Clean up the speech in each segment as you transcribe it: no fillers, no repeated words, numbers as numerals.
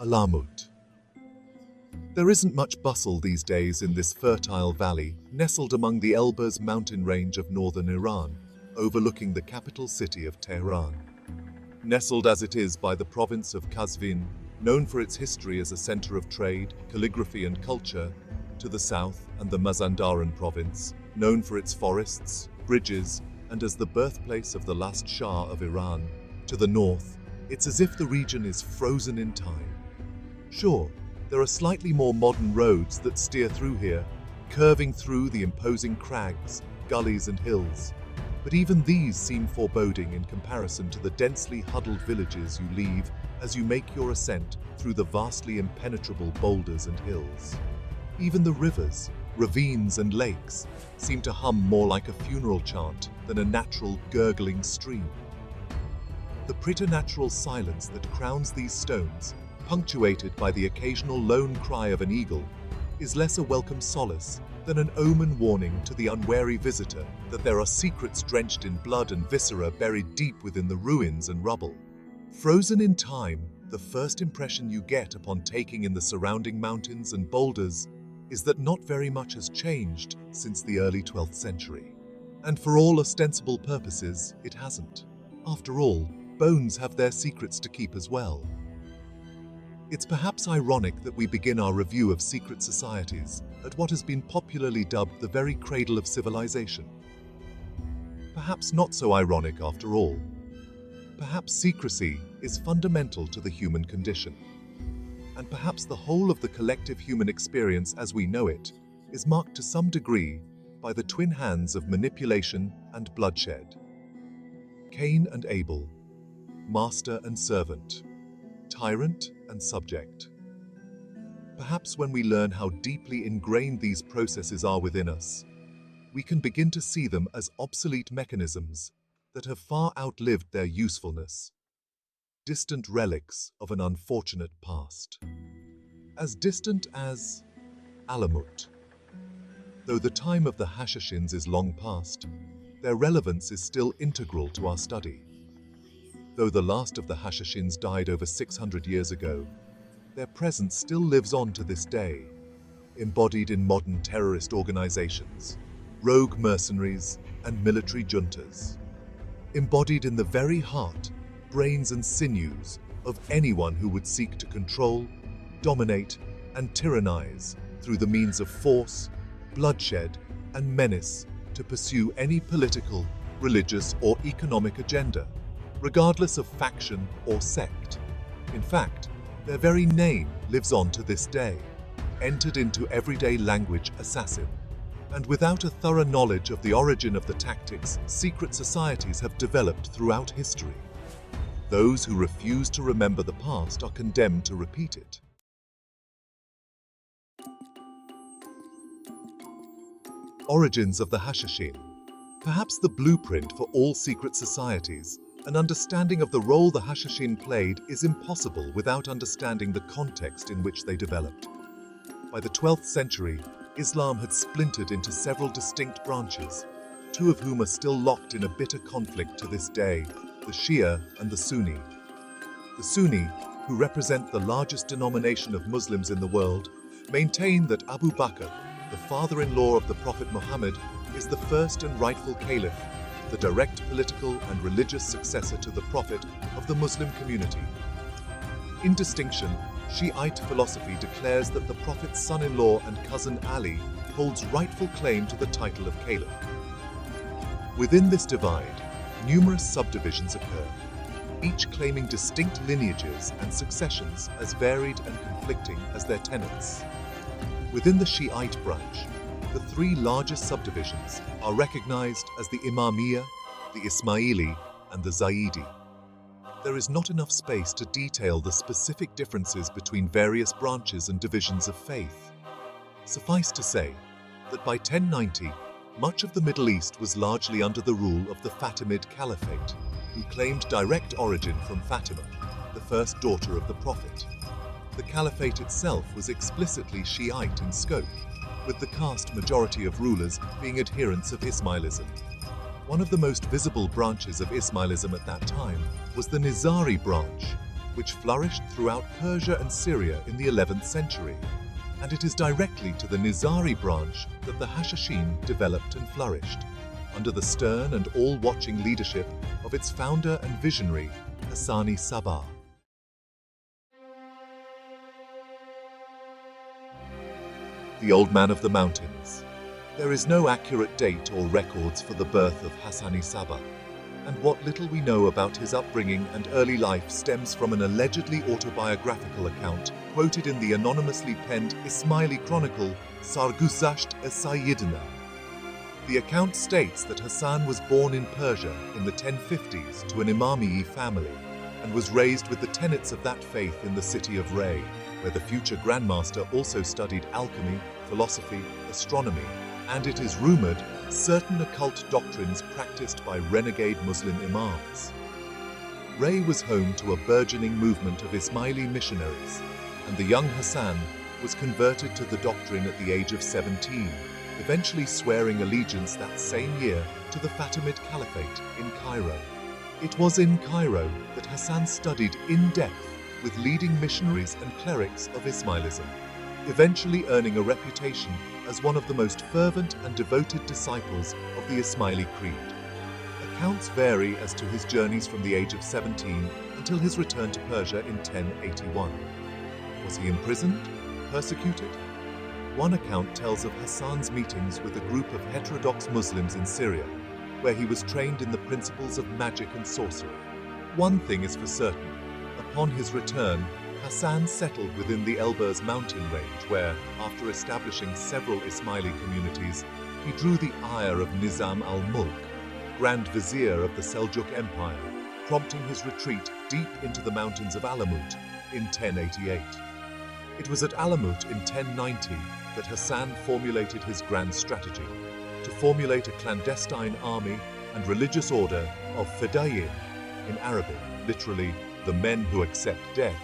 Alamut. There isn't much bustle these days in this fertile valley, nestled among the Elburz mountain range of northern Iran, overlooking the capital city of Tehran. Nestled as it is by the province of Qazvin, known for its history as a center of trade, calligraphy and culture, to the south, and the Mazandaran province, known for its forests, bridges, and as the birthplace of the last Shah of Iran, to the north, it's as if the region is frozen in time. Sure, there are slightly more modern roads that steer through here, curving through the imposing crags, gullies and hills. But even these seem foreboding in comparison to the densely huddled villages you leave as you make your ascent through the vastly impenetrable boulders and hills. Even the rivers, ravines and lakes seem to hum more like a funeral chant than a natural gurgling stream. The preternatural silence that crowns these stones, punctuated by the occasional lone cry of an eagle, is less a welcome solace than an omen warning to the unwary visitor that there are secrets drenched in blood and viscera buried deep within the ruins and rubble. Frozen in time, the first impression you get upon taking in the surrounding mountains and boulders is that not very much has changed since the early 12th century. And for all ostensible purposes, it hasn't. After all, bones have their secrets to keep as well. It's perhaps ironic that we begin our review of secret societies at what has been popularly dubbed the very cradle of civilization. Perhaps not so ironic after all. Perhaps secrecy is fundamental to the human condition. And perhaps the whole of the collective human experience as we know it is marked to some degree by the twin hands of manipulation and bloodshed. Cain and Abel, master and servant, tyrant and subject. Perhaps when we learn how deeply ingrained these processes are within us, we can begin to see them as obsolete mechanisms that have far outlived their usefulness, distant relics of an unfortunate past. As distant as Alamut. Though the time of the Hashashins is long past, their relevance is still integral to our study. Though the last of the Hashashins died over 600 years ago, their presence still lives on to this day, embodied in modern terrorist organizations, rogue mercenaries, and military juntas. Embodied in the very heart, brains and sinews of anyone who would seek to control, dominate, and tyrannize through the means of force, bloodshed, and menace to pursue any political, religious, or economic agenda, regardless of faction or sect. In fact, their very name lives on to this day, entered into everyday language assassin. And without a thorough knowledge of the origin of the tactics secret societies have developed throughout history, those who refuse to remember the past are condemned to repeat it. Origins of the Hashashin. Perhaps the blueprint for all secret societies. An understanding of the role the Hashashin played is impossible without understanding the context in which they developed. By the 12th century, Islam had splintered into several distinct branches, two of whom are still locked in a bitter conflict to this day, the Shia and the Sunni. The Sunni, who represent the largest denomination of Muslims in the world, maintain that Abu Bakr, the father-in-law of the Prophet Muhammad, is the first and rightful caliph, the direct political and religious successor to the Prophet of the Muslim community. In distinction, Shiite philosophy declares that the Prophet's son-in-law and cousin Ali holds rightful claim to the title of caliph. Within this divide, numerous subdivisions occur, each claiming distinct lineages and successions as varied and conflicting as their tenets. Within the Shiite branch, the three largest subdivisions are recognized as the Imamiyya, the Ismaili, and the Zaidi. There is not enough space to detail the specific differences between various branches and divisions of faith. Suffice to say that by 1090, much of the Middle East was largely under the rule of the Fatimid Caliphate, who claimed direct origin from Fatima, the first daughter of the Prophet. The Caliphate itself was explicitly Shiite in scope, with the caste majority of rulers being adherents of Ismailism. One of the most visible branches of Ismailism at that time was the Nizari branch, which flourished throughout Persia and Syria in the 11th century, and it is directly to the Nizari branch that the Hashashin developed and flourished, under the stern and all-watching leadership of its founder and visionary, Hassan-i-Sabbah. The Old Man of the Mountains. There is no accurate date or records for the birth of Hassan-i-Sabbah, and what little we know about his upbringing and early life stems from an allegedly autobiographical account quoted in the anonymously penned Ismaili chronicle Sarguzasht-e-Sayyidina. The account states that Hassan was born in Persia in the 1050s to an Imami family and was raised with the tenets of that faith in the city of Ray, where the future Grandmaster also studied alchemy, philosophy, astronomy, and it is rumored certain occult doctrines practiced by renegade Muslim imams. Ray was home to a burgeoning movement of Ismaili missionaries, and the young Hassan was converted to the doctrine at the age of 17, eventually swearing allegiance that same year to the Fatimid Caliphate in Cairo. It was in Cairo that Hassan studied in depth with leading missionaries and clerics of Ismailism, eventually earning a reputation as one of the most fervent and devoted disciples of the Ismaili creed. Accounts vary as to his journeys from the age of 17 until his return to Persia in 1081. Was he imprisoned? Persecuted? One account tells of Hassan's meetings with a group of heterodox Muslims in Syria, where he was trained in the principles of magic and sorcery. One thing is for certain: upon his return, Hassan settled within the Elburz mountain range where, after establishing several Ismaili communities, he drew the ire of Nizam al-Mulk, Grand Vizier of the Seljuk Empire, prompting his retreat deep into the mountains of Alamut in 1088. It was at Alamut in 1090 that Hassan formulated his grand strategy to formulate a clandestine army and religious order of Fedayyin, in Arabic, literally, the men who accept death,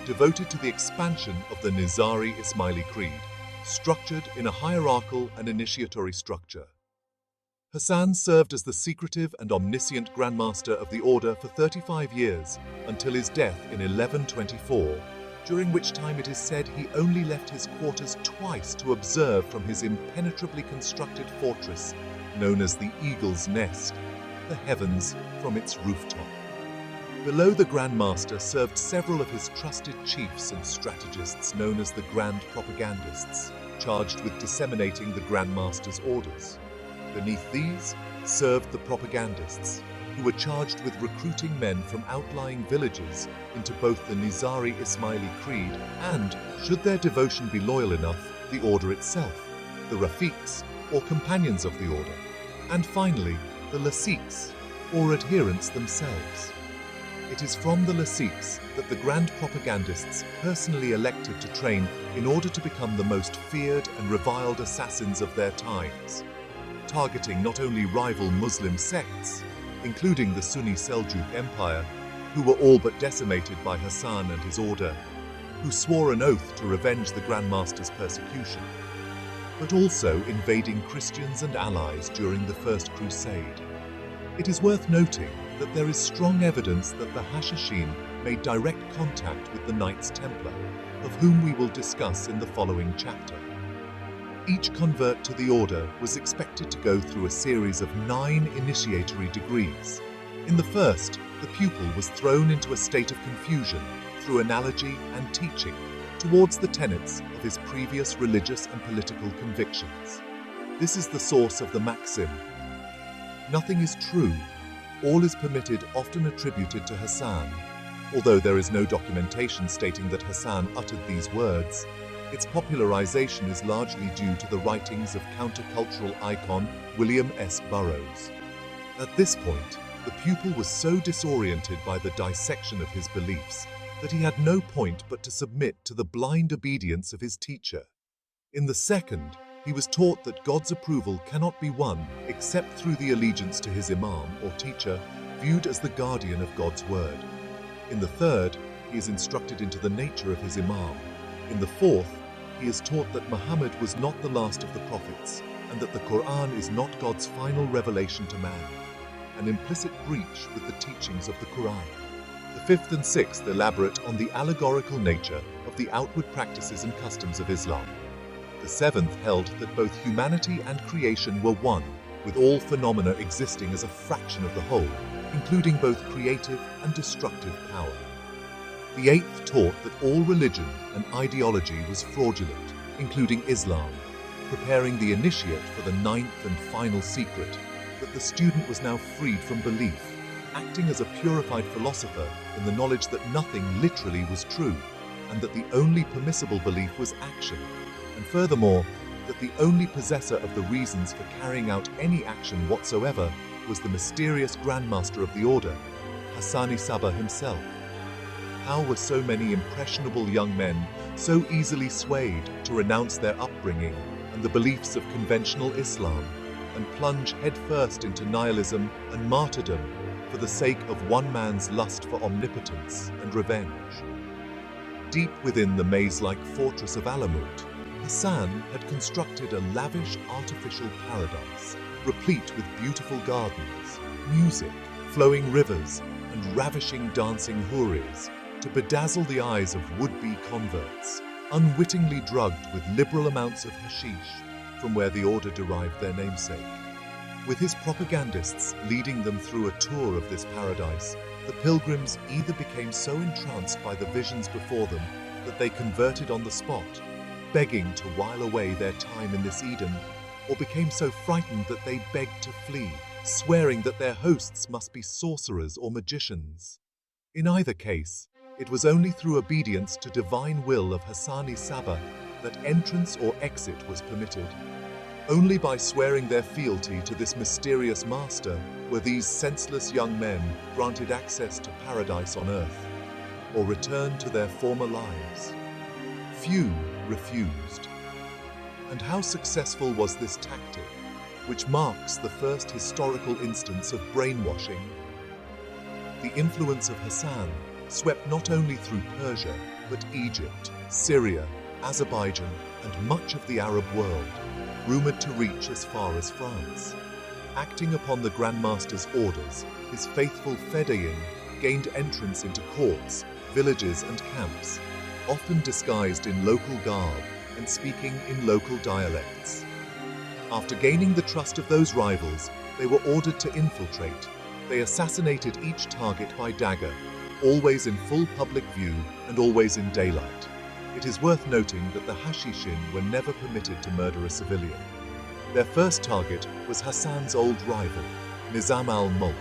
devoted to the expansion of the Nizari Ismaili creed, structured in a hierarchical and initiatory structure. Hassan served as the secretive and omniscient Grandmaster of the order for 35 years, until his death in 1124, during which time it is said he only left his quarters twice to observe from his impenetrably constructed fortress, known as the Eagle's Nest, the heavens from its rooftop. Below the Grandmaster served several of his trusted chiefs and strategists known as the Grand Propagandists, charged with disseminating the Grandmaster's orders. Beneath these served the propagandists, who were charged with recruiting men from outlying villages into both the Nizari Ismaili creed and, should their devotion be loyal enough, the order itself, the Rafiqs, or companions of the order, and finally, the Lasiqs, or adherents themselves. It is from the Lasiqs that the Grand Propagandists personally elected to train in order to become the most feared and reviled assassins of their times, targeting not only rival Muslim sects, including the Sunni Seljuk Empire, who were all but decimated by Hassan and his order, who swore an oath to revenge the Grandmaster's persecution, but also invading Christians and allies during the First Crusade. It is worth noting that there is strong evidence that the Hashashin made direct contact with the Knights Templar, of whom we will discuss in the following chapter. Each convert to the order was expected to go through a series of 9 initiatory degrees. In the first, the pupil was thrown into a state of confusion through analogy and teaching towards the tenets of his previous religious and political convictions. This is the source of the maxim, "Nothing is true, all is permitted," often attributed to Hassan. Although there is no documentation stating that Hassan uttered these words, its popularization is largely due to the writings of countercultural icon William S. Burroughs. At this point, the pupil was so disoriented by the dissection of his beliefs that he had no point but to submit to the blind obedience of his teacher. In the second, he was taught that God's approval cannot be won except through the allegiance to his imam or teacher, viewed as the guardian of God's word. In the third, he is instructed into the nature of his imam. In the fourth, he is taught that Muhammad was not the last of the prophets and that the Quran is not God's final revelation to man, an implicit breach with the teachings of the Quran. The fifth and sixth elaborate on the allegorical nature of the outward practices and customs of Islam. The seventh held that both humanity and creation were one, with all phenomena existing as a fraction of the whole, including both creative and destructive power. The eighth taught that all religion and ideology was fraudulent, including Islam, preparing the initiate for the ninth and final secret, that the student was now freed from belief, acting as a purified philosopher in the knowledge that nothing literally was true, and that the only permissible belief was action, and furthermore, that the only possessor of the reasons for carrying out any action whatsoever was the mysterious Grandmaster of the Order, Hassan-i-Sabbah himself. How were so many impressionable young men so easily swayed to renounce their upbringing and the beliefs of conventional Islam and plunge headfirst into nihilism and martyrdom for the sake of one man's lust for omnipotence and revenge? Deep within the maze-like fortress of Alamut, Hassan had constructed a lavish artificial paradise, replete with beautiful gardens, music, flowing rivers, and ravishing dancing houris, to bedazzle the eyes of would-be converts, unwittingly drugged with liberal amounts of hashish, from where the order derived their namesake. With his propagandists leading them through a tour of this paradise, the pilgrims either became so entranced by the visions before them that they converted on the spot, begging to while away their time in this Eden, or became so frightened that they begged to flee, swearing that their hosts must be sorcerers or magicians. In either case, it was only through obedience to divine will of Hassan-i-Sabbah that entrance or exit was permitted. Only by swearing their fealty to this mysterious master were these senseless young men granted access to paradise on earth, or returned to their former lives. Few refused. And how successful was this tactic, which marks the first historical instance of brainwashing? The influence of Hassan swept not only through Persia, but Egypt, Syria, Azerbaijan, and much of the Arab world, rumored to reach as far as France. Acting upon the Grandmaster's orders, his faithful Fedayeen gained entrance into courts, villages, and camps, often disguised in local garb and speaking in local dialects. After gaining the trust of those rivals, they were ordered to infiltrate. They assassinated each target by dagger, always in full public view and always in daylight. It is worth noting that the Hashashin were never permitted to murder a civilian. Their first target was Hassan's old rival, Nizam al-Mulk.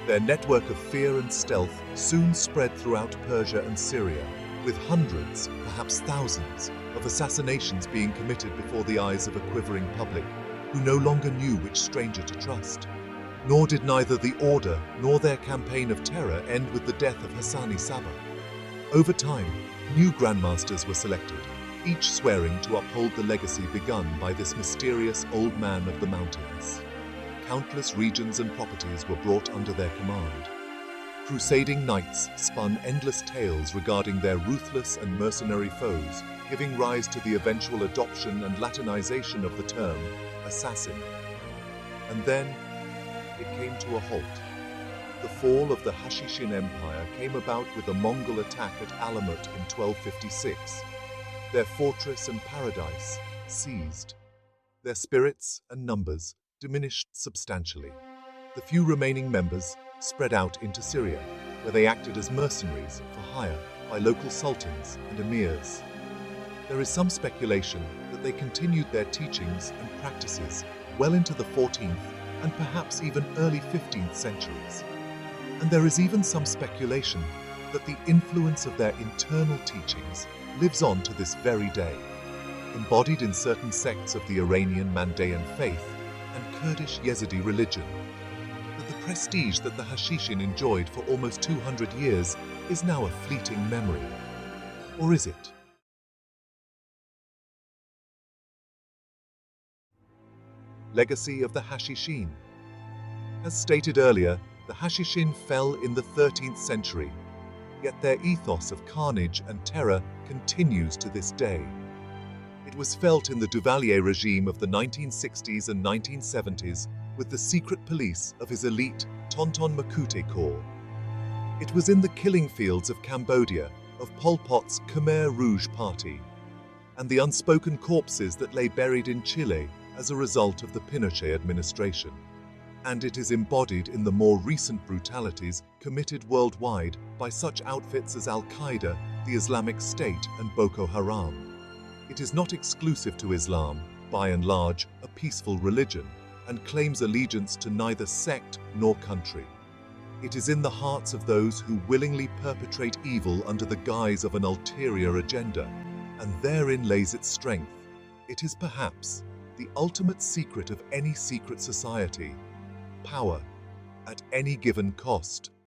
Their network of fear and stealth soon spread throughout Persia and Syria, with hundreds, perhaps thousands, of assassinations being committed before the eyes of a quivering public, who no longer knew which stranger to trust. Nor did neither the order nor their campaign of terror end with the death of Hassan-i-Sabbah. Over time, new grandmasters were selected, each swearing to uphold the legacy begun by this mysterious old man of the mountains. Countless regions and properties were brought under their command. Crusading knights spun endless tales regarding their ruthless and mercenary foes, giving rise to the eventual adoption and Latinization of the term assassin. And then, it came to a halt. The fall of the Hashashin Empire came about with a Mongol attack at Alamut in 1256. Their fortress and paradise seized. Their spirits and numbers diminished substantially. The few remaining members spread out into Syria, where they acted as mercenaries for hire by local sultans and emirs. There is some speculation that they continued their teachings and practices well into the 14th and perhaps even early 15th centuries. And there is even some speculation that the influence of their internal teachings lives on to this very day, embodied in certain sects of the Iranian Mandaean faith and Kurdish Yazidi religion. But the prestige that the Hashashin enjoyed for almost 200 years is now a fleeting memory. Or is it? Legacy of the Hashashin. As stated earlier, the Hashashin fell in the 13th century, yet their ethos of carnage and terror continues to this day. It was felt in the Duvalier regime of the 1960s and 1970s with the secret police of his elite Tonton Makute Corps. It was in the killing fields of Cambodia, of Pol Pot's Khmer Rouge Party, and the unspoken corpses that lay buried in Chile as a result of the Pinochet administration. And it is embodied in the more recent brutalities committed worldwide by such outfits as Al-Qaeda, the Islamic State, and Boko Haram. It is not exclusive to Islam, by and large a peaceful religion, and claims allegiance to neither sect nor country. It is in the hearts of those who willingly perpetrate evil under the guise of an ulterior agenda, and therein lays its strength. It is perhaps the ultimate secret of any secret society: power at any given cost.